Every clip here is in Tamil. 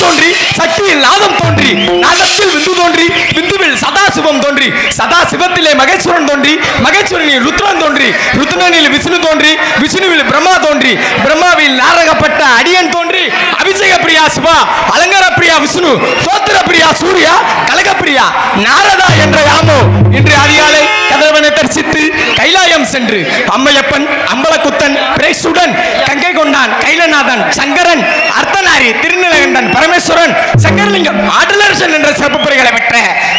தோன்றி சக்தியில் நாதம் தோன்றி நாதத்தில் விந்து தோன்றி விந்துவில் சதாசிவம் தோன்றி சதாசிவத்திலே மகேஸ்வரன் தோன்றி மகேஸ்வரனில் ருத்ரன் தோன்றி ருத்ரனில் விஷ்ணு தோன்றி விஷ்ணுவில் பிரம்மா தோன்றி பிரம்மாவில் நாரகப்பட்ட அடியன் தோன்றி அபிஷேக பிரியா சிவா அலங்கார பிரியா விஷ்ணு தோத்திர பிரியா சூர்யா கலகப்பிரியா நாரதா என்ற யாமோ இன்று அதிகாலை கதிரவனை தரிசித்து கைலாயம் சென்று அம்மையப்பன் அம்பலக்குத்தன் பிரேசுடன் கங்கை கொண்டான் கைலநாதன் சங்கரன் அர்த்தநாரி திருநிலகண்டன் பரமேஸ்வரன் சங்கரலிங்கம் ஆடலரசன் என்ற சிறப்பு பெயர்களை பெற்ற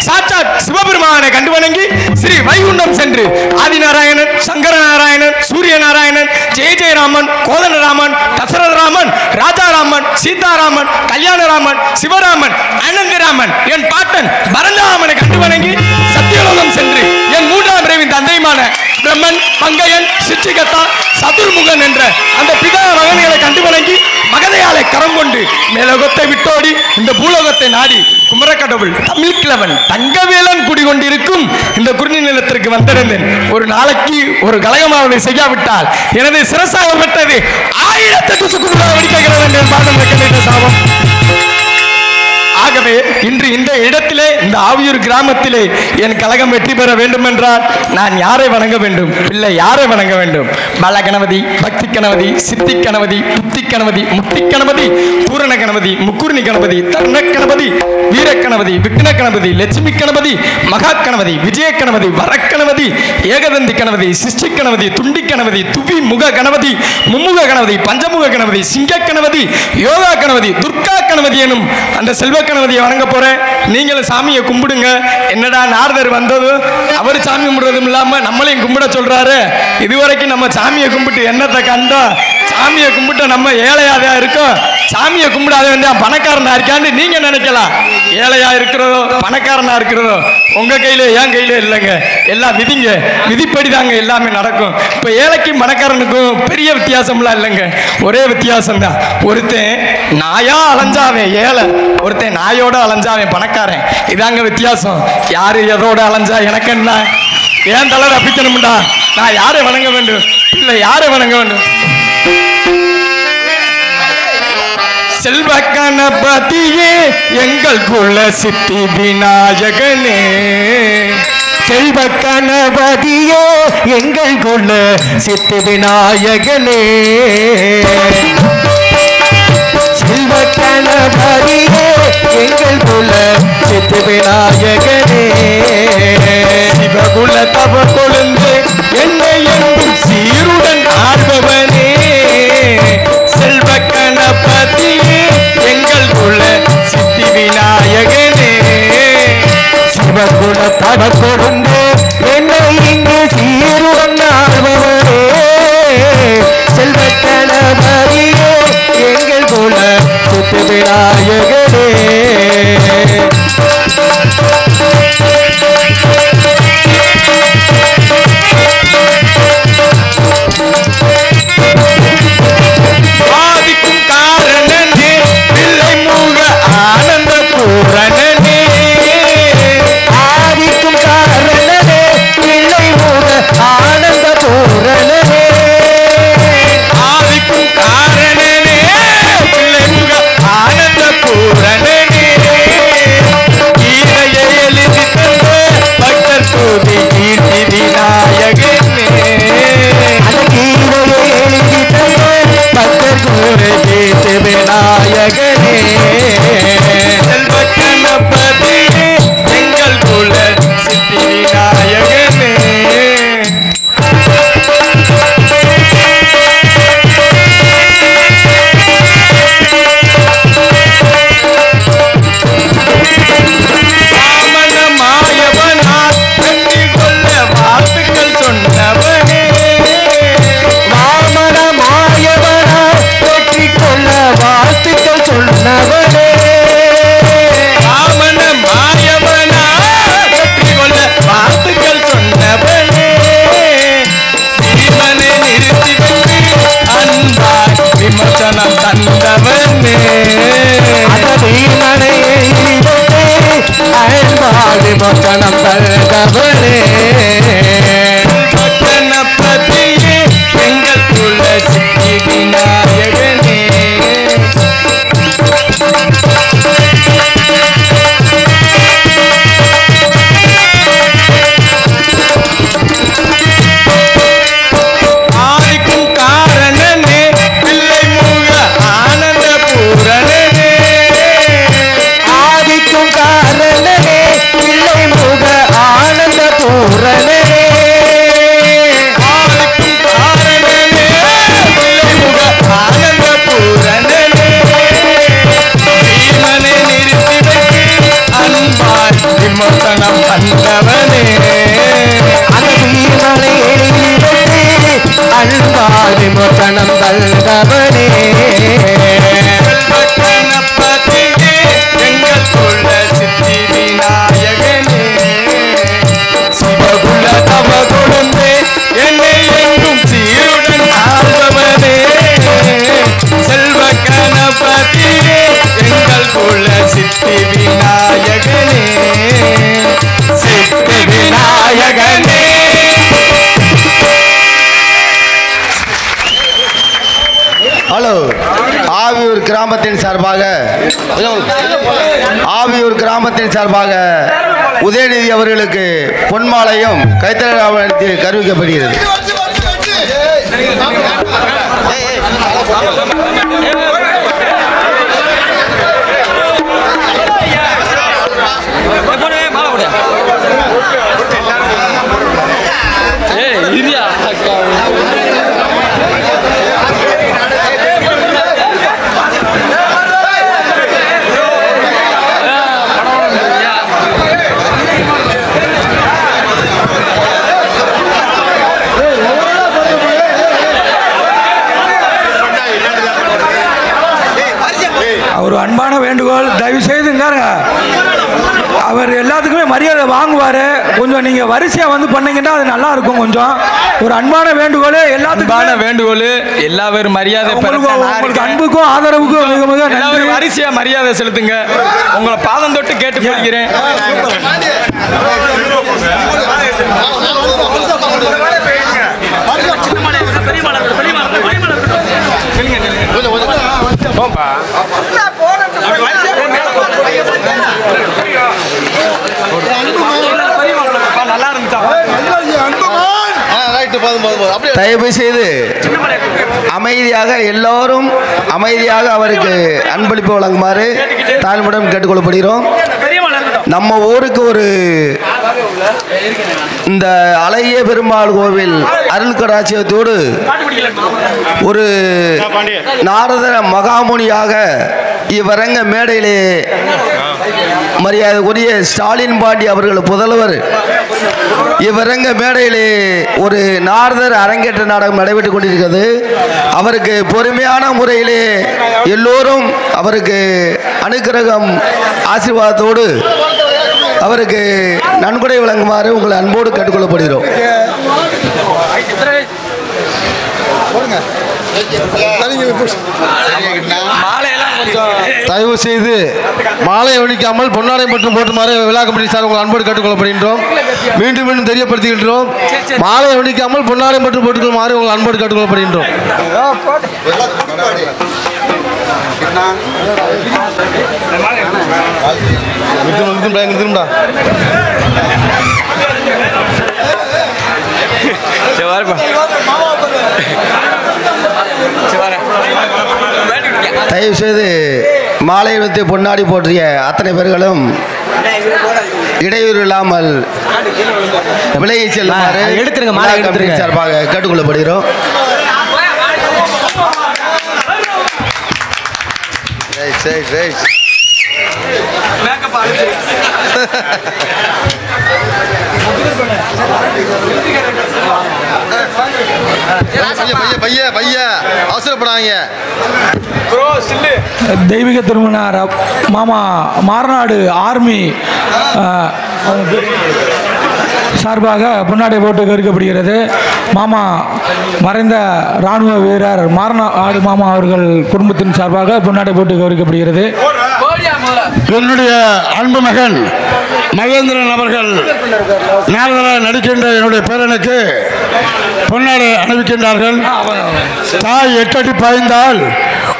சாட்சாத் சிவபெருமானை கண்டு வணங்கி ஸ்ரீ வைகுண்டம் சென்று ஆதிநாராயணன் சங்கரநாராயணன் சூரிய நாராயணன் ஜெயராமன் கோதண்டராமன் தசரதராமன் ராஜாராமன் சீதாராமன் கல்யாணராமன் சிவராமன் அனந்தராமன் என் பாட்டன் பரந்தாமனை கண்டு வணங்கி சத்தியலோகம் சென்று என் மூன்றாம் பிறவின் தந்தையுமான பிரம்மன் பங்கையன் சிச்சிகத்தா சதுர்முகன் என்ற அந்த பிதா மகன்களை கண்டு வணங்கி மகதையாலை கரம் கொண்டு மேலோகத்தை விட்டோடி இந்த பூலோகத்தை நாடி குமரக்கடவுள் தமிழ் கிழவன் தங்கவேலன் குடிகொண்டிருக்கும் இந்த குறுநி நிலத்திற்கு வந்திருந்தேன். ஒரு நாளைக்கு ஒரு கலகமாவதை செய்யாவிட்டால் எனது சிரசாக பெற்றது 1000 சுக்குருளாக வெடிக்கிறது என்று பாடம் வைக்க சாபம். ஆகவே இன்று இந்த இடத்திலே இந்த ஆவியூர் கிராமத்திலே என் கழகம் வெற்றி பெற வேண்டும் என்றால் நான் யாரை வணங்க வேண்டும்? பிள்ளை யாரை வணங்க வேண்டும்? பால கணபதி, பக்தி கணபதி, சித்தி கணபதி, புத்தி கணபதி, முக்தி கணபதி, பூரண கணபதி, முக்குர்ணி கணபதி, தர்ண கணபதி, வீர கணபதி, விக்ன கணபதி, லட்சுமி கணபதி, மகா கணபதி, விஜய கணபதி, வரக்கணபதி, ஏகதந்தி கணபதி, சிஷ்டி கணபதி, துண்டி கணபதி, துவி முக கணபதி, மும்முக கணபதி, பஞ்சமுக கணபதி, சிங்க கணபதி, யோகா கணபதி, துர்கா கணபதி எனும் அந்த செல்வ கணபதியை வணங்க போறேன். நீங்களும் சாமியை கும்பிடுங்க. என்னடா நாரதர் வந்தது அவர் சாமி கும்பிடுறதும் இல்லாம நம்மளையும் கும்பிட சொல்றாரு. இதுவரைக்கும் நம்ம சாமியை கும்பிட்டு என்னத்தை கண்டோம்? சாமியை கும்பிட்டு நம்ம ஏழையாதான் இருக்கோம். சாமியை கும்பிடாத வேண்டிய பணக்காரனா இருக்கான்னு நீங்க நினைக்கலாம். ஏழையா இருக்கிறதோ பணக்காரனா இருக்கிறதோ உங்க கையில என் கையில இல்லைங்க. எல்லாம் விதிங்க, விதிப்படி தாங்க எல்லாமே நடக்கும். இப்ப ஏழைக்கும் பணக்காரனுக்கும் பெரிய வித்தியாசம்லாம் இல்லைங்க. ஒரே வித்தியாசம் தான். ஒருத்தன் நாயா அலைஞ்சாவன் ஏழை, ஒருத்தன் நாயோட அலைஞ்சாவன் பணக்காரன். இதாங்க வித்தியாசம். யாரு எதோட அலைஞ்சா எனக்கு என்ன? ஏன் தலை ரப்பிக்கணும்டா? நான் யாரை வணங்க வேண்டும்? இல்லை யாரை வணங்க வேண்டும்? செல்வ கணபதியே எங்கள் குல சித்தி விநாயகனே, செல்வ கணபதியே எங்கள் குல சித்தி விநாயகனே, செல்வ கணபதியே எங்கள் குல சித்தி விநாயகனே, சிவகுல தவ கொழுந்து என்னை என்றும் சீருடன் ஆள்பவனே, செல்வ கணபதியே எங்கள் குல சித்தி விநாயகனே, சிவகுல தவ கொழுந்து என்னை இங்கு சீருடன் ஆள்பவனே, செல்வ கணபதியே எங்கள் குல சித்தி விநாயகனே. ஆதிக்கும் காரணனே பிள்ளை மூக ஆனந்த பூரணனே, ஆதிக்கும் காரணனே பிள்ளை மூக ஆனந்த பூரணனே, ஆதிக்கும் காரணனே பிள்ளை மூக ஆனந்த பூரணனே, கீதையை எழுதி தந்த பக்தர் தூதி கீர்த்தி விநாயகனே, அந்த கீதையை எழுதி தந்த பக்தர் கூரை கீர்த்தி விநாயகனே, செல்வ கணபதியே எங்கள் குல சித்தி விநாயகனே. வாமன மாயவனார் வெற்றி கொள்ள வாழ்த்துக்கள் சொன்னவனே, வாமன மாயவனா வெற்றி கொள்ள வாழ்த்துக்கள் சொன்னவனே, வாமன மாயவனார் வெற்றி கொள்ள வாழ்த்துக்கள் சொன்னவனே, பீமனை நிறுத்தி வந்து அன்பாய் விமர்சனம் தந்தவனே, அந்த வீமனை எய்தே அன்பால் விமோசனம் தந்தவனே, செல்வ கணபதியே எங்கள் குல சித்தி விநாயகனே. தந்தவனே கணபதியே எங்கள் குல சித்தி விநாயகனே சிவகுல தவ குழந்தை என்னை எங்கும் சீருடன் ஆள்பவனே செல்வ கணபதியே எங்கள் குல சித்தி விநாயகனே சித்தி விநாயகனே. ஹலோ, ஆவியூர் கிராமத்தின் சார்பாக உதயநிதி அவர்களுக்கு பொன்மாலையும் கைத்தறி கருவிக்கப்படுகிறது. ஒரு அன்பான வேண்டுகோள், தயவு செய்துங்க அவர் எல்லாத்துக்குமே மரியாதை வாங்குவார். கொஞ்சம் நீங்கள் வரிசையாக வந்து பண்ணீங்கன்னா அது நல்லா இருக்கும். கொஞ்சம் ஒரு அன்பான வேண்டுகோள், எல்லாத்துக்கும் வேண்டுகோள், எல்லா பேரும் மரியாதை உங்களுக்கு அன்புக்கும் ஆதரவுக்கும் மிக மிக நன்றி. வரிசையாக மரியாதை செலுத்துங்க. உங்களை பாதம் தொட்டு கேட்டு போகிறேன். தயவு செய்து அமைதியாக எல்லோரும் அமைதியாக அவருக்கு அன்பளிப்பு வழங்குமாறு தாழ்மையுடன் கேட்டுக்கொள்ளப்படுகிறோம். நம்ம ஊருக்கு ஒரு இந்த அழகிய பெருமாள் கோவில் அருள் கடாட்சியத்தோடு ஒரு நாரத மகாமுனியாக இவ்வரங்க மேடையிலே மரியாதைக்குரிய ஸ்டாலின் பாண்டி அவர்கள் புதல்வர் இவ்வரங்க மேடையிலே ஒரு நாரதர் அரங்கேற்ற நாடகம் நடைபெற்றுக் கொண்டிருக்கிறது. அவருக்கு பொறுமையான முறையிலே எல்லோரும் அவருக்கு அனுக்கிரகம் ஆசீர்வாதத்தோடு அவருக்கு நன்கொடை வழங்குமாறு உங்களை அன்போடு கேட்டுக்கொள்ளப்படுகிறோம். தயவு செய்து மாலை ஒழிக்காமல் பொன்னாடை மற்றும் போட்டுமாறு விழா கமிட்டி சார் உங்கள் அன்போடு கேட்டுக்கொள்ளப்படுகின்றோம். மீண்டும் மீண்டும் தெரியப்படுத்துகின்றோம். மாலை ஒழிக்காமல் பொன்னாடை மற்றும் போட்டுக்கொள்ளுமாறு உங்கள் அன்போடு கேட்டுக்கொள்ளப்படுகின்றோம். தயவு செய்து மாலை வைத்து பொன்னாடி போற்றிய அத்தனை பேர்களும் இடையூறு இல்லாமல் விலையை செல்லுமாறு சார்பாக கேட்டுக்கொள்ளப்படுகிறோம். அவசரப்படாங்க. தெய்வீக திருமணார் மாமா மாரநாடு ஆர்மி சார்பாக பொன்னாடை போட்டு கருக்கப்படுகிறது. மாமா மறைந்த இராணுவ வீரர் மாரநாடு மாமா அவர்கள் குடும்பத்தின் சார்பாக பொன்னாடை போட்டு கருக்கப்படுகிறது. என்னுடைய அன்பு மகன் மகேந்திரன் அவர்கள் நாரதராக நடிக்கின்ற என்னுடைய பேரனுக்கு பொன்னாடை அணிவிக்கின்றார்கள். தாய் 8 அடி பாய்ந்தால்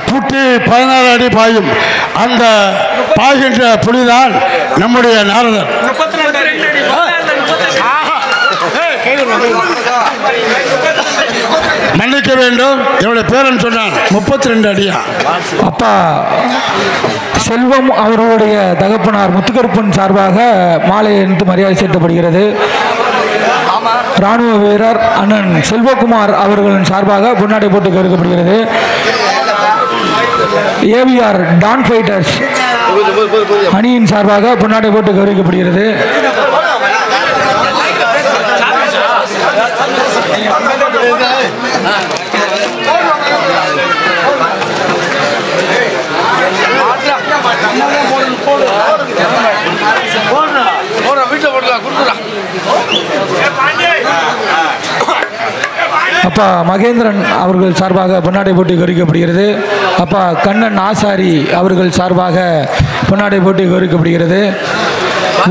குட்டி 16 அடி பாயும். அந்த பாய்கின்ற புலிதான் நம்முடைய நாரதர். மன்னிக்க வேண்டும், என்னுடைய பேரன் சொன்னான் 32 அடியா. அப்பா செல்வம் அவர்களுடைய தகப்பனார் முத்துக்கருப்பன் சார்பாக மாலை அணிந்து மரியாதை செலுத்தப்படுகிறது. இராணுவ வீரர் அண்ணன் செல்வகுமார் அவர்களின் சார்பாக பொன்னாடை போட்டு கருக்கப்படுகிறது. ஏவிஆர் டான் ஃபைட்டர்ஸ் அணியின் சார்பாக பொன்னாடை போட்டு கௌரவிக்கப்படுகிறது. அப்பா மகேந்திரன் அவர்கள் சார்பாக பொன்னாடை போட்டி கௌரவிக்கப்படுகிறது. அப்பா கண்ணன் ஆசாரி அவர்கள் சார்பாக பொன்னாடை போட்டி கௌரவிக்கப்படுகிறது.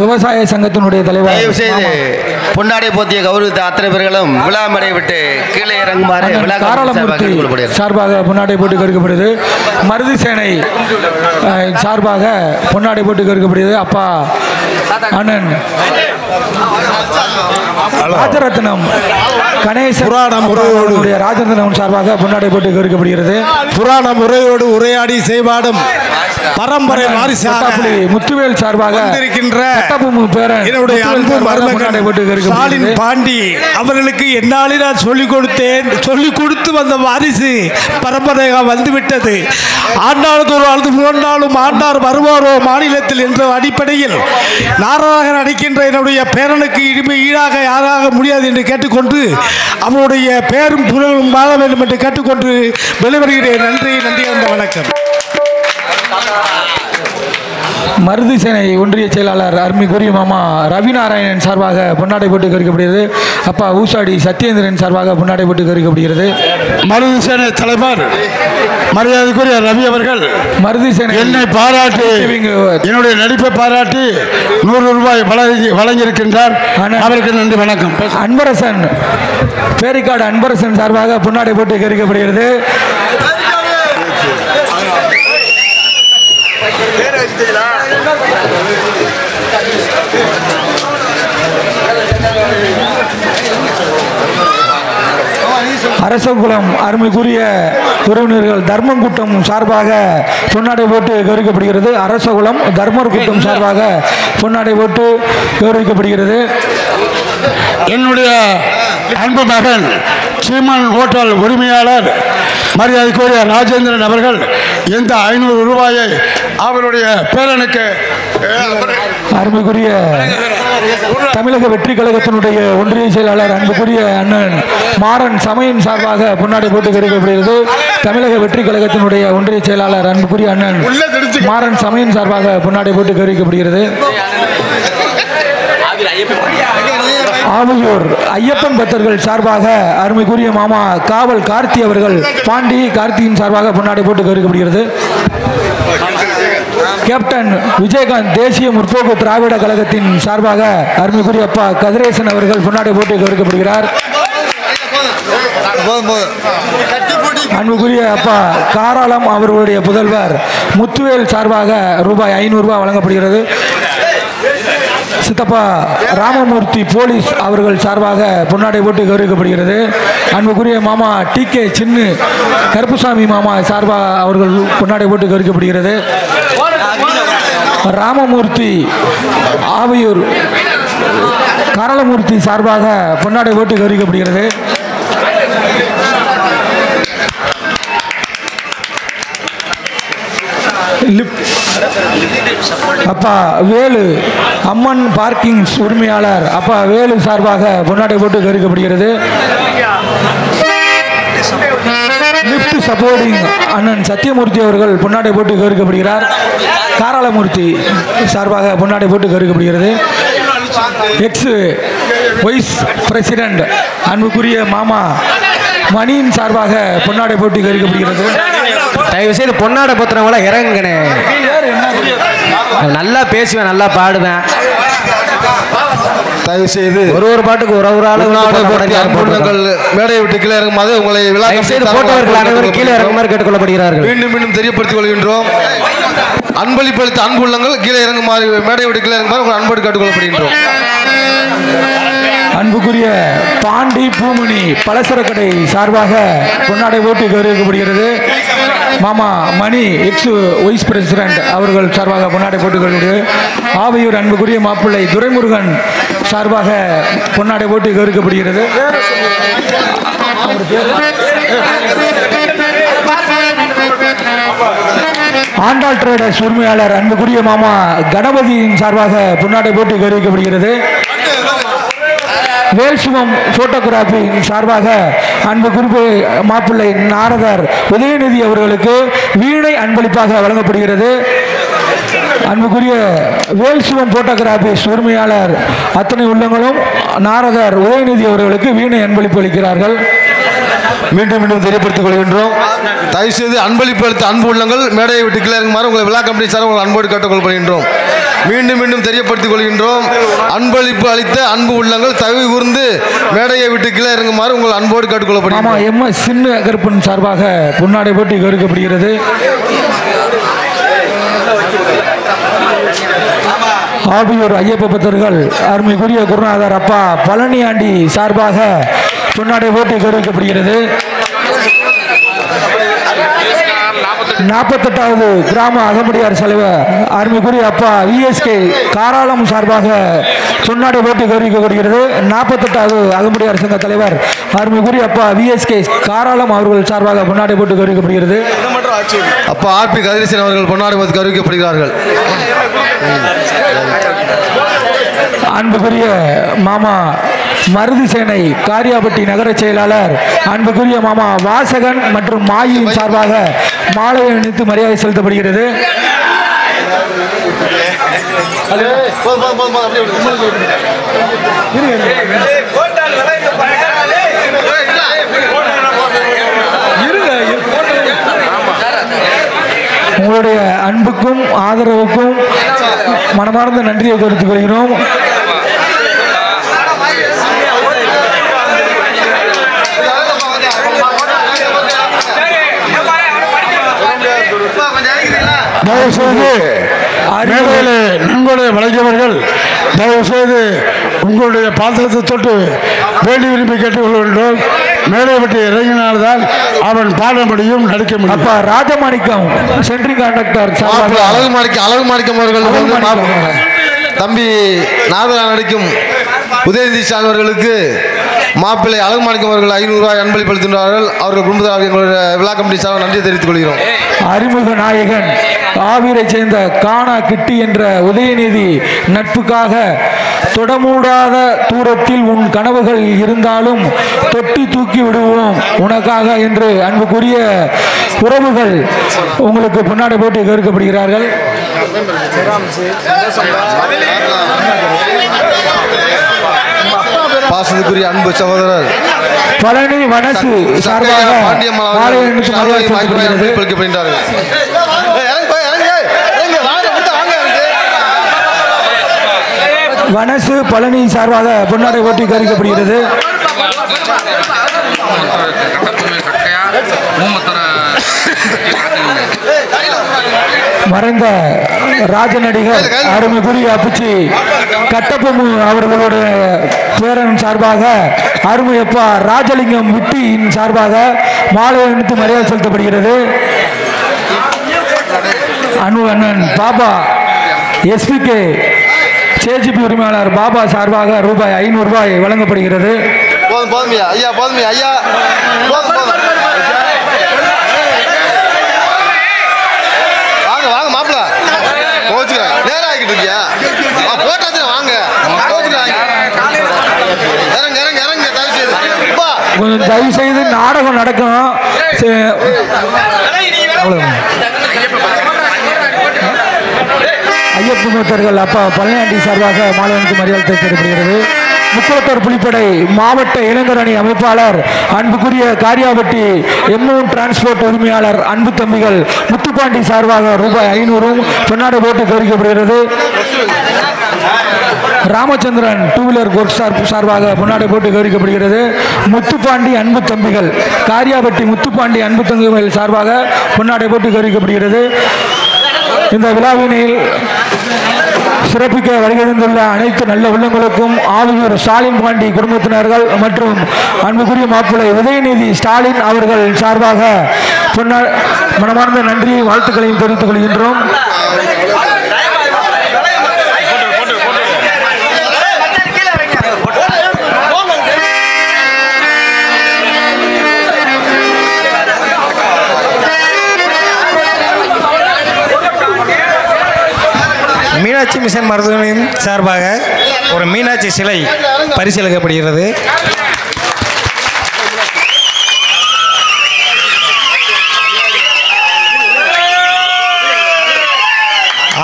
விவசாய சங்கத்தினுடைய தலைவர் தயவு செய்து பொன்னாடை போத்திய கௌரவித்த அத்தனை பேர்களும் விழா மேடை விட்டு கீழே இறங்குமாறு காரளமூர்த்தி சார்பாக பொன்னாடை போட்டி கௌரவிக்கப்படுகிறது. மருது சேனை சார்பாக பொன்னாடை போட்டி கௌரவிக்கப்படுகிறது. அப்பா அண்ணன் ராஜரத்னம் கணேசன் ராஜரத்னம் சார்பாக பொன்னாடை போட்டி கௌரவிக்கப்படுகிறது. புராண முறையோடு உரையாடி செய்வாடும் பரம்பரை வாரிசாளி முத்துவேல் சார்பாக என்னுடைய அன்பு மருமகன் ஸ்டாலின் பாண்டி அவர்களுக்கு என்னாலே நான் சொல்லிக் கொடுத்தேன். சொல்லிக் கொடுத்து வந்த வாரிசு பரம்பரையாக வந்துவிட்டது. ஆண்டாளுக்கு ஒரு அழுது புரண்டாலும் ஆண்டார் வருவாரோ மாநிலத்தில் என்ற அடிப்படையில் நாராயணன் அடிக்கின்ற என்னுடைய பேரனுக்கு இனிமே ஈடாக யாராக முடியாது என்று கேட்டுக்கொண்டு அவருடைய பேரும் புகழும் வாழ வேண்டும் என்று கேட்டுக்கொண்டு வெளிவருகிறேன். நன்றி நன்றி அந்த வணக்கம். மருது சேனை ஒன்றிய செயலாளர் அருமைக்குரிய மாமா ரவிநாராயணன் சார்பாக பொன்னாடை போட்டி கௌரவிக்கப்படுகிறது. அப்பா ஊசாடி சத்யேந்திரன் சார்பாக பொன்னாடை போட்டி கௌரவிக்கப்படுகிறது. மருது சேனை தலைவர் மரியாதைக்குரிய ரவி அவர்கள் மருது சேனை என்னை பாராட்டி என்னுடைய நடிப்பை பாராட்டி 100 ரூபாய் வழங்கியிருக்கின்றார். அவருக்கு நன்றி வணக்கம். அன்பரசன் பேரிக்காடு அன்பரசன் சார்பாக பொன்னாடை போட்டி கௌரவிக்கப்படுகிறது. அரசகுலம் அருமைக்குரிய உறவினர்கள் தர்மம் கூட்டம் சார்பாக பொன்னாடை போட்டு கௌரவிக்கப்படுகிறது. அரசகுலம் தர்மர் கூட்டம் சார்பாக பொன்னாடை போட்டு கௌரவிக்கப்படுகிறது. என்னுடைய அன்பு மகன் சீமான் ஹோட்டல் உரிமையாளர் மரியாதைக்குரிய ராஜேந்திரன் அவர்கள் எந்த 500 ரூபாயை அவருடைய பேரனுக்கு அருமைக்குரிய தமிழக வெற்றி கழகத்தினுடைய ஒன்றிய செயலாளர் அன்புக்குரிய அண்ணன் மாறன் சமயன் சார்பாக பொன்னாடை போட்டு கௌரவிக்கப்படுகிறது. தமிழக வெற்றி கழகத்தினுடைய ஒன்றிய செயலாளர் அன்புக்குரிய அண்ணன் மாறன் சமயன் சார்பாக பொன்னாடை போட்டு கௌரவிக்கப்படுகிறது. ஆவையூர் ஐயப்பன் பக்தர்கள் சார்பாக அருமைக்குரிய மாமா காவல் கார்த்தி அவர்கள் பாண்டி கார்த்தியின் சார்பாக பொன்னாடை போட்டு கௌரவிக்கப்படுகிறது. கேப்டன் விஜயகாந்த் தேசிய முற்போக்கு திராவிட கழகத்தின் சார்பாக அருமைக்குரிய அப்பா கதிரேசன் அவர்கள் பொன்னாடை போட்டு கௌரவிக்கப்படுகிறார். அன்புக்குரிய அப்பா காராளம் அவர்களுடைய புதல்வர் முத்துவேல் சார்பாக ரூபாய் 500 வழங்கப்படுகிறது. சித்தப்பா ராமமூர்த்தி போலீஸ் அவர்கள் சார்பாக பொன்னாடை போட்டு கௌரவிக்கப்படுகிறது. அன்புக்குரிய மாமா TK சின்னு கருப்புசாமி மாமா சார்பாக அவர்கள் பொன்னாடை போட்டு கௌரவிக்கப்படுகிறது. ராமமூர்த்தி ஆவையூர் காரளமூர்த்தி சார்பாக பொன்னாடை போட்டு கௌரவிக்கப்படுகிறது. அப்பா வேலு அம்மன் பார்க்கிங் உரிமையாளர் அப்பா வேலு சார்பாக பொன்னாடை போட்டு கௌரவிக்கப்படுகிறது. லிப்ட் சப்போர்ட்டிங் அண்ணன் சத்தியமூர்த்தி அவர்கள் பொன்னாடை போட்டு கௌரவிக்கப்படுகிறார். காராளமூர்த்தி சார்பாக பொன்னாடை போட்டு கௌரவிக்கப்படுகிறது. எக்ஸ் வைஸ் பிரசிடென்ட் அன்புக்குரிய மாமா மணியின் சார்பாக பொன்னாடை போட்டு கௌரவிக்கப்படுகிறது. தயவு செய்து பொன்னாடை போத்துறவங்கள இறங்குனே. நல்லா பேசுவேன், நல்லா பாடுவேன். தயவு செய்து ஒரு பாட்டுக்கு ஒரு ஆள் மேடையை விட்டு கீழே இறங்குமாறு உங்களை போட்டவர்கள் அனைவரும் கீழே இறங்குமாறு கேட்டுக்கொள்ளப்படுகிறார்கள். மீண்டும் மீண்டும் தெரியப்படுத்திக் கொள்கின்றோம். அன்பளிப்பு அளித்த அன்பு உள்ளங்கள் கீழே இறங்குமாறு மேடையை விட்டு கீழே இறங்குமாறு உங்களை அன்போடு கேட்டுக்கொள்ளப்படுகின்றோம். அன்புக்குரிய பாண்டி பூமணி பலசரக்கடை சார்பாக பொன்னாடை போட்டு கௌரவிக்கப்படுகிறது. மாமா மணி எக்ஸ் வைஸ் பிரசிடென்ட் அவர்கள் சார்பாக பொன்னாடை போட்டு கௌரவிக்கப்படுகிறது. ஆவையூர் அன்புக்குரிய மாப்பிள்ளை துரைமுருகன் சார்பாக பொன்னாடை போட்டு கௌரவிக்கப்படுகிறது. ஆண்டாள் ட்ரேடர்ஸ் உரிமையாளர் அன்புக்குரிய மாமா கணபதியின் சார்பாக பொன்னாடை போட்டு கௌரவிக்கப்படுகிறது. வேல்சுவம் போட்டோகிராபி சார்பாக அன்பு குறிப்பு மாப்பிள்ளை நாரதர் உதயநிதி அவர்களுக்கு வீணை அன்பளிப்பாக வழங்கப்படுகிறது. அன்புக்குரிய வேல்சுவம் போட்டோகிராபிஸ் உரிமையாளர் அத்தனை உள்ளங்களும் நாரதர் உதயநிதி அவர்களுக்கு வீணை அன்பளிப்பு அளிக்கிறார்கள். மீண்டும் மீண்டும் தெரியப்படுத்திக் கொள்கின்றோம். தயவுசெய்து அன்பளிப்பு அளித்த அன்பு உள்ளங்கள் மேடையை விட்டு கீழே இறங்குமாறு உங்களை விழா கமிட்டி சார் உங்களை அன்போடு கேட்டுக்கொள்கின்றோம். மீண்டும் மீண்டும் தெரியப்படுத்திக் கொள்கின்றோம். அன்பளிப்பு அளித்த அன்பு உள்ளங்கள் தயவு கூர்ந்து மேடையை விட்டு கீழே இறங்குமாறு உங்கள் அன்போடு கேட்டுக்கொள்ளப்படுகிறோம். எம்எஸ் சின்ன கருப்பன் சார்பாக பொன்னாடை போட்டி கௌரவிக்கப்படுகிறது. ஆவியூர் ஐயப்ப பக்தர்கள் அருமைக்குரிய குருநாதர் அப்பா பழனியாண்டி சார்பாக பொன்னாடை போட்டி கௌரவிக்கப்படுகிறது. 48வது கிராம அகமுடியார் தலைவர் அருமைக்குரிய அப்பா விஎஸ்கே காராளம் சார்பாக பொன்னாடை போட்டி கௌரவிக்கப்படுகிறது. 48வது அகமுடியார் சங்க தலைவர் அருமைக்குரிய அப்பா விஎஸ்கே காராளம் அவர்கள் சார்பாக பொன்னாடை போட்டி கௌரவிக்கப்படுகிறது. அப்பா ஆர்பி கதிரேசன் அவர்கள் பொன்னாடை போட்டி கௌரவிக்கப்படுகிறார்கள். அன்புக்குரிய மாமா மருது சேனை காரியாபட்டி நகர செயலாளர் அன்புக்குரிய மாமா வாசகன் மற்றும் மாயின் சார்பாக மாலை அணிவித்து மரியாதை செலுத்தப்படுகிறது. உங்களுடைய அன்புக்கும் ஆதரவுக்கும் மனமார்ந்த நன்றியை தெரிவித்துக் கொள்கிறோம். நன்கொடை வழங்கியவர்கள் தயவுசெய்து உங்களுடைய பாத்திரத்தை தொட்டு வேண்டி விரும்பி கேட்டுக்கொள்ள வேண்டும். மேலே விட்டு இறங்கினால்தான் அவன் பாட முடியும், நடிக்க முடியும். அப்பா ராஜமாணிக்கம் சென்ட்ரிங் கண்டக்டர் அழகு மாணிக்கம் அவர்கள் தம்பி நாதரா நடிக்கும் உதயநிதி ஸ்டாலின் அவர்களுக்கு மாப்பிள்ளை அழகு மாணிக்கம் அவர்கள் 500 ரூபாய் அன்பளிப்படுத்துகிறார்கள். அவர்கள் குடும்பத்தார் எங்களுடைய விழா கமிட்டி சார்பாக நன்றி தெரிவித்துக் கொள்கிறோம். அறிமுக நாயகன் ஆவிரை சேர்ந்த கானா கிட்டி என்ற உதயநிதி நட்புக்காக தொடமூடாத தூரத்தில் உன் கனவுகள் இருந்தாலும் தொட்டி தூக்கி விடுவோம் உனக்காக என்று அன்புக்குரிய உறவுகள் உங்களுக்கு பொன்னாடை போட்டி கௌரவிக்கப்படுகிறார்கள். பாசத்துக்குரிய அன்பு சகோதரர் பழனி வனசு சார்பாக வனசு பழனி சார்பாக பொன்னாடை போட்டி கௌரவிக்கப்படுகிறது. மறைந்த ராஜ நடிகர் அருமைக்குரிய அப்புச்சி கட்டப்பொம்மு அவர்களுடைய பேரன் சார்பாக அருமையப்பா ராஜலிங்கம் விட்டியின் சார்பாக மாலை அணிவித்து மரியாதை செலுத்தப்படுகிறது. அன்பு அண்ணன் பாபா எஸ்பிகே சேஜிபி உரிமையாளர் பாபா சார்பாக ரூபாய் 500 வழங்கப்படுகிறது. கொஞ்சம் தயவு செய்து நாடகம் நடக்கும். ஐயப்ப பக்தர்கள் அப்பா பழனியாண்டி சார்பாக மாலை அணிவித்து மரியாதை செலுத்தப்படுகிறது. முக்குளத்தூர் புலிப்படை மாவட்ட இளைஞர் அணி அமைப்பாளர் அன்புக்குரிய காரியாபட்டி எம்எம் டிரான்ஸ்போர்ட் உரிமையாளர் அன்பு தம்பிகள் முத்துப்பாண்டி சார்பாக ரூபாய் 500 பொன்னாடை போட்டு கௌரவிக்கப்படுகிறது. ராமச்சந்திரன் டூ வீலர் ஒர்க் சார்பாக பொன்னாடை போட்டு கௌரவிக்கப்படுகிறது. முத்துப்பாண்டி அன்பு தம்பிகள் காரியாபட்டி முத்துப்பாண்டி அன்பு தம்பிகள் சார்பாக பொன்னாடை போட்டு கௌரவிக்கப்படுகிறது. இந்த விழாவினில் சிறப்பிக்க வருகின்ற அனைத்து நல்ல உள்ளங்களுக்கும் ஆவியூர் ஸ்டாலின் பாண்டி குடும்பத்தினர்கள் மற்றும் அன்புக்குரிய மாப்பிள்ளை உதயநிதி ஸ்டாலின் அவர்கள் சார்பாக மனமார்ந்த நன்றியை வாழ்த்துக்களையும் தெரிவித்துக் கொள்கின்றோம். மீனாட்சி மிஷன் மருத்துவமனையின் சார்பாக ஒரு மீனாட்சி சிலை பரிசீலிக்கப்படுகிறது.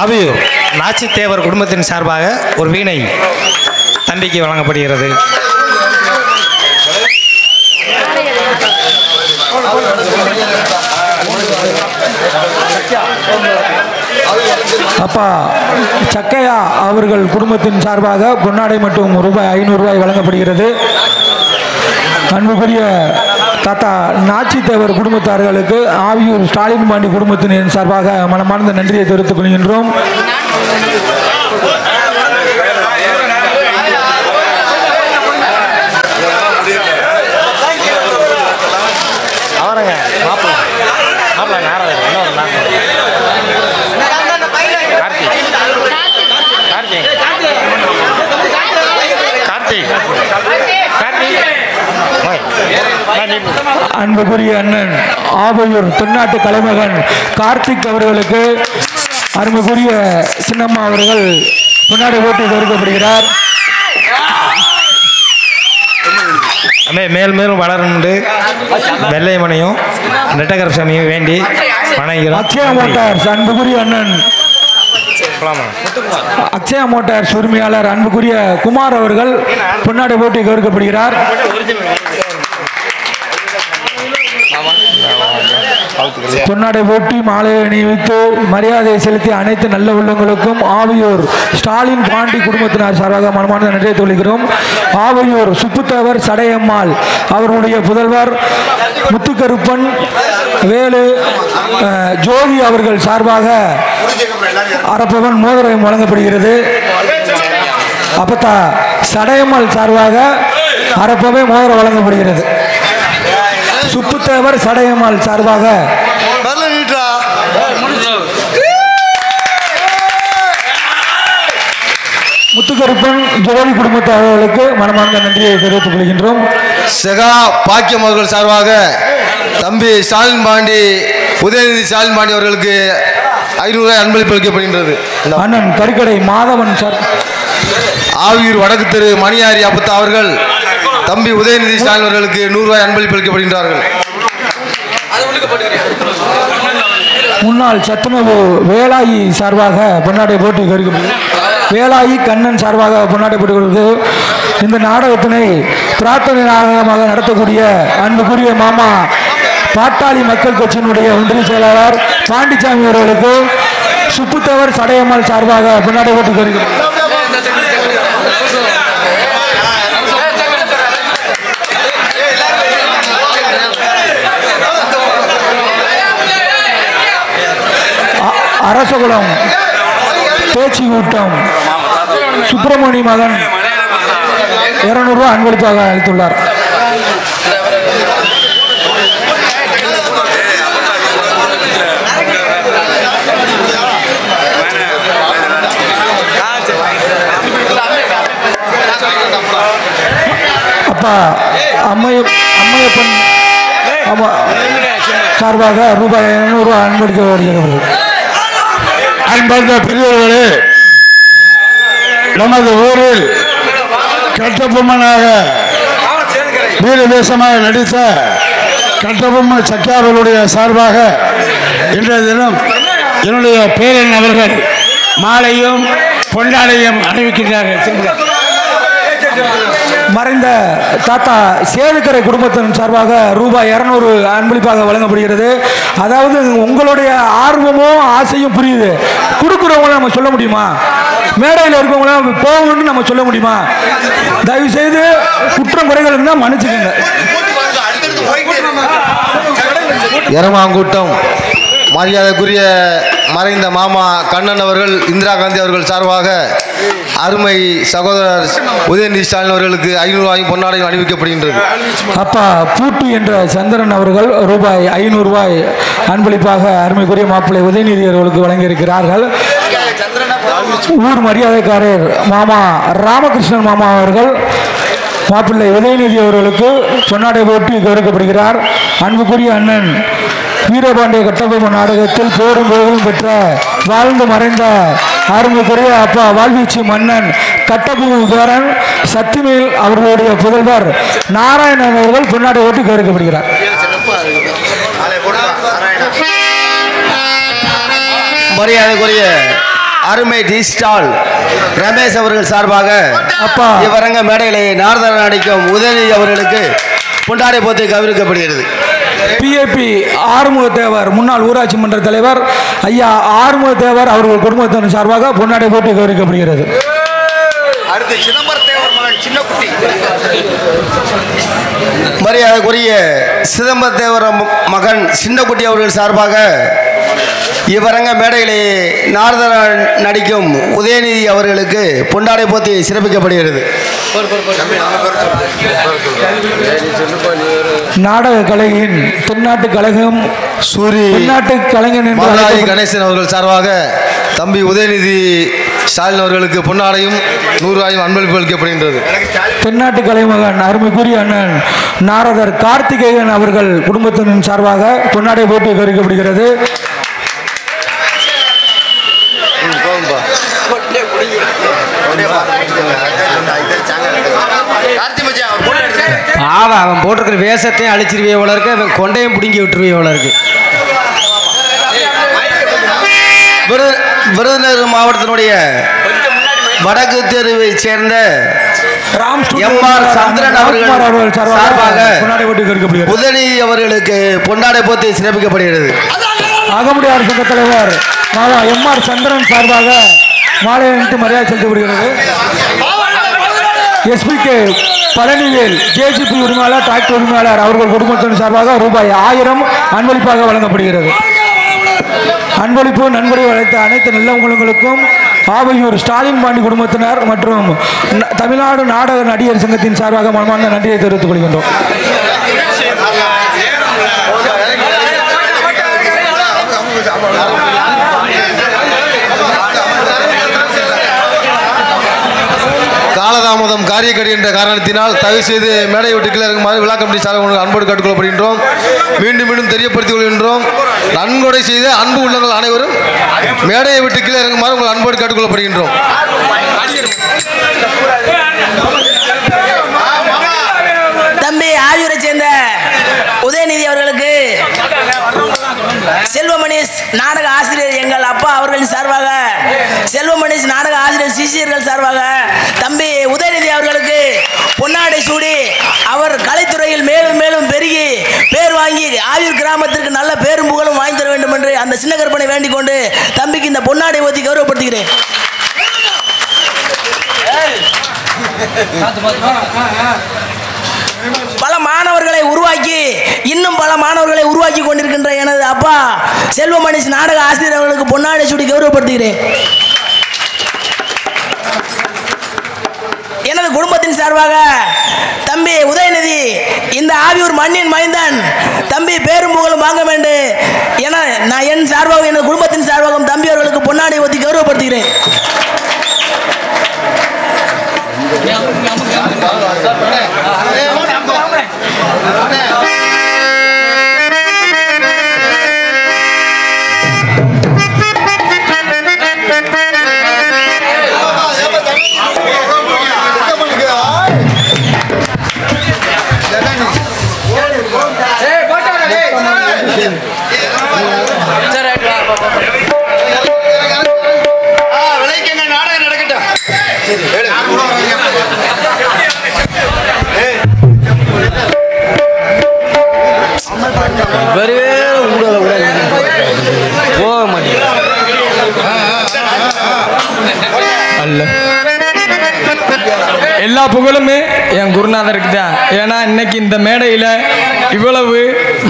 ஆவியூர் நாச்சித்தேவர் குடும்பத்தின் சார்பாக ஒரு வீணை தம்பிக்கு வழங்கப்படுகிறது. அப்பா சக்கையா அவர்கள் குடும்பத்தின் சார்பாக பொன்னாடை மற்றும் ரூபாய் 500 வழங்கப்படுகிறது. அன்புக்குரிய தாத்தா நாச்சித்தேவர் குடும்பத்தார்களுக்கு ஆவியூர் ஸ்டாலின் பாண்டி குடும்பத்தினர் சார்பாக மனமார்ந்த நன்றியை தெரிவித்துக் கொள்கின்றோம். அன்புக்குரிய அண்ணன் ஆவையூர் தென்னாட்டு கலைமகன் கார்த்திக் அவர்களுக்கு அன்புக்குரிய சின்னம்மா அவர்கள் பொன்னாடை போட்டி கொடுக்கப்படுகிறார். மேல் மேலும் வளரண்டு வெள்ளையம்மனையும் நெட்டகரசாமியும் வேண்டி வணங்குகிறோம். அக்ஷயா மோட்டார்ஸ் அன்புக்குரிய அண்ணன் அக்ஷயா மோட்டார்ஸ் உரிமையாளர் அன்புக்குரிய குமார் அவர்கள் பொன்னாடை போட்டி கொடுக்கப்படுகிறார். பொன்னாடை போட்டி மாலையை அணிவித்து மரியாதை செலுத்திய அனைத்து நல்ல உள்ளங்களுக்கும் ஆவையூர் ஸ்டாலின் பாண்டி குடும்பத்தினர் சார்பாக மனமார்ந்த நன்றியை தெரிவிக்கிறோம். ஆவையூர் சுப்புத்தேவர் சடையம்மாள் அவர்களுடைய புதல்வர் முத்துக்கருப்பன் வேலு ஜோதி அவர்கள் சார்பாக அரப்பவன் மோதிரம் வழங்கப்படுகிறது. அப்பத்தா சடையம்மாள் சார்பாக அரப்பவே மோதிரம் வழங்கப்படுகிறது. சுப்புத்தேவர் சடையம்மாள் சார்பாக முத்துக்கருப்பன் ஜோதி குடும்பத்தார்களுக்கு மனமார்ந்த நன்றியை தெரிவித்துக் கொள்கின்றோம். செகா பாக்கியம் அவர்கள் சார்பாக தம்பி ஸ்டாலின் பாண்டி உதயநிதி ஸ்டாலின் பாண்டி அவர்களுக்கு 500 அன்பளிப்பு அளிக்கப்படுகின்றது. அண்ணன் கறிக்கடை மாதவன் சார் ஆவியூர் வடக்கு தெரு மணியாரி அப்பத்தா அவர்கள் தம்பி உதயநிதி ஸ்டாலின் அவர்களுக்கு 100 அன்பளிப்பு அளிக்கப்படுகின்றார்கள். முன்னாள் சத்துணவு வேலாயி சார்பாக பொன்னாடை போட்டி வேலாயி கண்ணன் சார்பாக பொன்னாடை போட்டி. இந்த நாடகத்தினை பிரார்த்தனை நாடகமாக நடத்தக்கூடிய அன்புக்குரிய மாமா பாட்டாளி மக்கள் கட்சியினுடைய ஒன்றிய செயலாளர் பாண்டிச்சாமி அவர்களுக்கு சுப்புத்தேவர் சடையம்மாள் சார்பாக பொன்னாடை போட்டி வருகிறது. அரசகுளம் பேச்சு கூட்டம் சுப்பிரமணிய மகன் 200 அன்பளிப்பாக அளித்துள்ளார். அப்பா அம்மையப்பன் சார்பாக ரூபாய் 200 அன்பளிக்க வருகிறது. அன்பந்த பெரியவர்களே, நமது ஊரில் கட்டபொம்மனாக வீரவேசமாக நடித்த கட்டபொம்ம சக்கியாவர்களுடைய சார்பாக இன்றைய தினம் என்னுடைய பேரன் அவர்கள் மாலையும் பொன்னாடையும் அணிவிக்கின்றார்கள். மறைந்த தாத்தா சேதுக்கரை குடும்பத்தின் சார்பாக ரூபாய் 200 அன்பளிப்பாக வழங்கப்படுகிறது. அதாவது உங்களுடைய ஆர்வமும் ஆசையும் புரியுது. கொடுக்குறவங்கள நம்ம சொல்ல முடியுமா? மேடையில் இருக்கவங்கள போகணும்னு நம்ம சொல்ல முடியுமா? தயவு செய்து குற்றம் குறைகள் இருந்தால் மன்னிச்சுக்கோங்க. எரமாங்கூட்டம் மரியாதைக்குரிய மறைந்த மாமா கண்ணன் அவர்கள் இந்திரா காந்தி அவர்கள் சார்பாக அருமை சகோதரர் உதயநிதி ஸ்டாலின் அவர்களுக்கு 500 பொன்னாடை அணிவிக்கப்படுகின்றது. அப்பா பூட்டு என்ற சந்திரன் அவர்கள் ரூபாய் 500 அன்பளிப்பாக அருமைக்குரிய மாப்பிள்ளை உதயநிதி அவர்களுக்கு வழங்கியிருக்கிறார்கள். ஊர் மரியாதைக்காரர் மாமா ராமகிருஷ்ணன் மாமா அவர்கள் மாப்பிள்ளை உதயநிதி அவர்களுக்கு பொன்னாடை போட்டி கௌரவிக்கப்படுகிறார். அன்புக்குரிய அண்ணன் வீரபாண்டிய கட்டபொம்மன் நாடகத்தில் போரும் போரும் பெற்ற வாழ்ந்து மறைந்த அருமைக்குரிய அப்பா வாழ்வீச்சு மன்னன் கட்டபொம்மன் பேரன் சத்திமேல் அவர்களுடைய புதல்வர் நாராயணன் அவர்கள் பொன்னாடை போட்டி கௌரவிக்கப்படுகிறார். மரியாதைக்குரிய அருமை டி ஸ்டால் ரமேஷ் அவர்கள் சார்பாக அப்பா இவரங்க மேடையிலே நாரதர் நடிக்கும் உதயநிதி அவர்களுக்கு பொன்னாடை போட்டி கௌரவிக்கப்படுகிறது. பிஏபி ஆறுமுகத்தேவர் முன்னாள் ஊராட்சி மன்ற தலைவர் ஐயா ஆறுமுகத்தேவர் அவர்கள் குடும்பத்தின் சார்பாக பொன்னாடை போட்டு கௌரவிக்கப்படுகிறது. அடுத்து சிதம்பரத்தேவர் மகன் சின்னக்குட்டி. மரியாதைக்குரிய சிதம்பரத்தேவர் மகன் சின்னக்குட்டி அவர்கள் சார்பாக இவரங்க மேடையிலே நாரதர் நடிக்கும் உதயநிதி அவர்களுக்கு பொன்னாடை போத்தி சிறப்பிக்கப்படுகிறது. நாடக கலையின் தென்னாட்டு கழகம் சூரி தென்னாட்டு கலைஞன் மதுராயி கணேசன் அவர்கள் சார்பாக தம்பி உதயநிதி ஸ்டாலின் அவர்களுக்கு பொன்னாடையும் 100 ரூபாயும் அன்பளிப்பு அளிக்கப்படுகின்றது. தென்னாட்டு கலைமகன் அருமைக்குரிய அண்ணன் நாரதர் கார்த்திகேயன் அவர்கள் குடும்பத்தின் சார்பாக பொன்னாடை போட்டு கௌரவிக்கப்படுகிறது. அவன் போட்டிருக்கிற வேஷத்தையும் அழிச்சிருவே எவ்வளோ இருக்கு, அவன் கொண்டையும் பிடுங்கி விட்டுருவே எவ்வளோ இருக்கு. விருதுநகர் மாவட்டத்தினுடைய வடக்கு தெருவை சேர்ந்த எம்.ஆர். சந்திரன் அவர்கள் சார்பாக உதயநிதி அவர்களுக்கு பொன்னாடை போத்தி சிறப்பிக்கப்படுகிறது. அகமுடியார் சங்க தலைவர் மாதா எம்.ஆர். சந்திரன் சார்பாக மாலை அணிவித்து மரியாதை செலுத்தப்படுகிறது. எஸ்பிகே பழனிவேல் ஜேசிபி உரிமையாளர் டிராக்டர் உரிமையாளர் அவர்கள் குடும்பத்தின் சார்பாக ரூபாய் 1000 அன்பளிப்பாக வழங்கப்படுகிறது. அன்பளிப்பு நன்கொடை அழைத்த அனைத்து நல்லவங்களுக்கும் ஆவையூர் ஸ்டாலின் பாண்டி குடும்பத்தினர் மற்றும் தமிழ்நாடு நாடக நடிகர் சங்கத்தின் சார்பாக மனமார்ந்த நன்றியை தெரிவித்துக் கொள்கின்றோம். காலதாமதம் காரியக்கடி என்ற காரணத்தினால் தயவு செய்து மேடை விட்டு கீழே இருக்குமாறு விழா கமிட்டி சார்பாக அன்போடு கேட்டுக்கொள்ளப்படுகின்றோம். மீண்டும் மீண்டும் தெரியப்படுத்திக் கொள்கின்றோம். நன்கொடை செய்த அன்பு உள்ளங்கள் அனைவரும் மேடையை விட்டு கீழே இருக்குமாறு உங்கள் அன்போடு கேட்டுக்கொள்ளப்படுகின்றோம். தம்பி ஆயூரை சேர்ந்த உதயநிதி அவர்களுக்கு செல்வமணிஷ் நாடக ஆசிரியர் எங்கள் அப்பா அவர்களின் சார்பாக செல்வமணிஷ் நாடக ஆசிரியர் சிஷியர்கள் சார்பாக தம்பி உதயநிதி அவர்களுக்கு பொன்னாடை சூடி அவர் கலைத்துறையில் மேலும் மேலும் பெருகி பேர் வாங்கி ஆயூர் கிராமத்திற்கு நல்ல பேரும் புகழும் வாங்கி தர வேண்டும் என்று அந்த சின்ன கற்பனை வேண்டிக் கொண்டு தம்பிக்கு இந்த பொன்னாடை ஊற்றி கௌரவப்படுத்துகிறேன். பல மாணவர்களை உருவாக்கி இன்னும் பல மாணவர்களை உருவாக்கி கொண்டிருக்கின்ற எனது அப்பா செல்வமணிஷ் நாடக ஆசிரியர் அவர்களுக்கு பொன்னாடை சூடி கௌரவப்படுத்துகிறேன். எனது குடும்பத்தின் சார்பாக தம்பி உதயநிதி இந்த ஆவியூர் மண்ணின் மைந்தன் தம்பி பேரும் புகழும் வாங்க வேண்டும் என நான் என் சார்பாக எனது குடும்பத்தின் சார்பாகவும் தம்பி அவர்களுக்கு பொன்னாடை ஊற்றி கௌரவப்படுத்துகிறேன். எல்லா புகழுமே என் குருநாதருக்கு தான். ஏன்னா இன்னைக்கு இந்த மேடையில் இவ்வளவு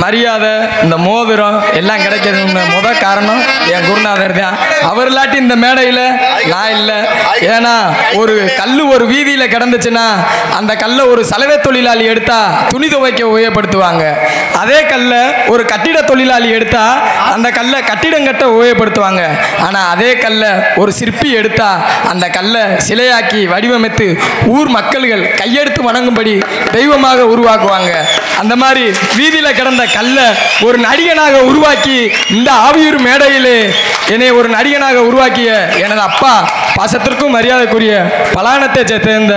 மரியாதை இந்த மோதிரம் எல்லாம் கிடைக்கிறதுன்னு முதல் காரணம் என் குருநாதர் தான். அவர் இல்லாட்டி இந்த மேடையில் நான் இல்லை. ஏன்னா ஒரு கல் ஒரு வீதியில் கிடந்துச்சுன்னா அந்த கல்லை ஒரு சலவை தொழிலாளி எடுத்தா துணி துவைக்க உபயோகப்படுத்துவாங்க. அதே கல்லை ஒரு கட்டிட தொழிலாளி எடுத்தா அந்த கல்லை கட்டிடம் கட்ட உபயோகப்படுத்துவாங்க. ஆனால் அதே கல்லை ஒரு சிற்பி எடுத்தா அந்த கல்லை சிலையாக்கி வடிவமைத்து ஊர் மக்கள்கள் கையெடுத்து வணங்கும்படி தெய்வமாக உருவாக்குவாங்க. அந்த மாதிரி வீதியில் கிடந்த கல்லை ஒரு நடிகனாக உருவாக்கி இந்த ஆவியூர் மேடையிலே என்னை ஒரு நடிகனாக உருவாக்கிய எனது அப்பா பாசத்திற்கும் மரியாதைக்குரிய பலானத்தை சேர்ந்த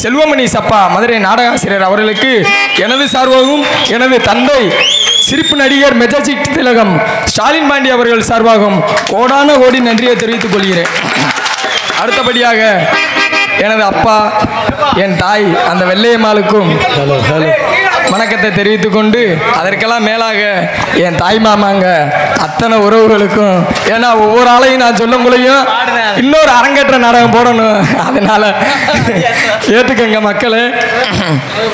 செல்வமணி சப்பா மதுரை நாடக ஆசிரியர் அவர்களுக்கு எனது சார்பாகவும் எனது தந்தை சிரிப்பு நடிகர் மெஜஸ்டிக் திலகம் ஸ்டாலின் பாண்டி அவர்கள் சார்பாகவும் கோடான கோடி நன்றியை தெரிவித்துக் கொள்கிறேன். அடுத்தபடியாக எனது அப்பா என் தாய் அந்த வெள்ளையம்மாளுக்கும் வணக்கத்தை தெரிவித்துக் கொண்டு அதற்கெல்லாம் மேலாக என் தாய் மாமாங்க அத்தனை உறவுகளுக்கும், ஏன்னா ஒவ்வொரு ஆளையும் நான் சொல்ல முடியும், இன்னொரு அரங்கேற்ற நாடகம் போடணும், அதனால ஏற்றுக்கங்க மக்களே.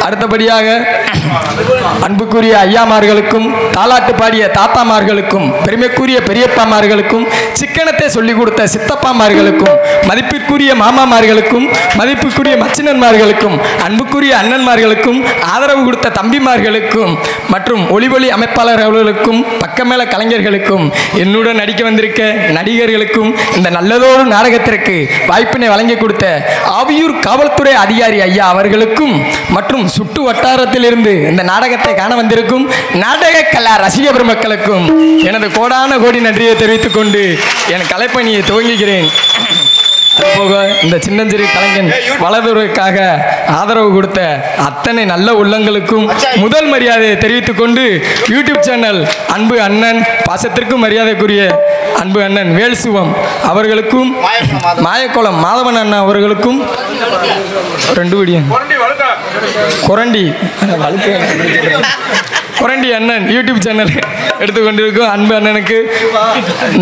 அடுத்தபடியாக அன்புக்குரிய ஐயாமார்களுக்கும் தாலாட்டு பாடிய தாத்தாமார்களுக்கும் பெருமைக்குரிய பெரியப்பாமார்களுக்கும் சிக்கனத்தை சொல்லிக் கொடுத்த சித்தப்பாமார்களுக்கும் மதிப்பிற்குரிய மாமாமார்களுக்கும் மதிப்புக்குரிய மச்சினன்மார்களுக்கும் அன்புக்குரிய அண்ணன்மார்களுக்கும் ஆதரவு கொடுத்த தம்பிமார்களுக்கும் மற்றும் ஒளிவொலி அமைப்பாளர் அவர்களுக்கும் பக்கமேல கலைஞர்களுக்கும் என்னுடன் நடிக்க வந்திருக்க நடிகர்களுக்கும் இந்த நல்லதொரு நாடகத்திற்கு வாய்ப்பினை வழங்கி கொடுத்த ஆவியூர் காவல்துறை அதிகாரி ஐயா அவர்களுக்கும் மற்றும் சுற்று வட்டாரத்தில் இருந்து இந்த நாடகத்தை காண வந்திருக்கும் நாடக கலா ரசிக பெருமக்களுக்கும் எனது கோடான கோடி நன்றியை தெரிவித்துக் கொண்டு என் கலைப்பணியை துவங்குகிறேன். அதுபோக இந்த சின்னஞ்சிறு கலைஞன் வளர்வதற்காக ஆதரவு கொடுத்த அத்தனை நல்ல உள்ளங்களுக்கும் முதல் மரியாதையை தெரிவித்துக் கொண்டு யூடியூப் சேனல் அன்பு அண்ணன் பாசத்திற்கும் மரியாதைக்குரிய அன்பு அண்ணன் வேல்சிவம் அவர்களுக்கும் மாயக்குளம் மாதவன் அண்ணா அவர்களுக்கும் 2 விடியன் கொரண்டி அண்ணன் யூடியூப் சேனல் எடுத்துக்கொண்டிருக்கும் அன்பு அண்ணனுக்கு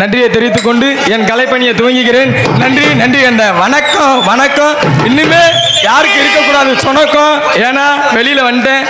நன்றியை தெரிவித்துக் கொண்டு என் கலைப்பணியை துவங்குகிறேன். நன்றி நன்றி அந்த வணக்கம் வணக்கம். இன்னுமே யாருக்கு இருக்கக்கூடாது சொன்னோம், ஏன்னா வெளியில வந்துட்டேன்.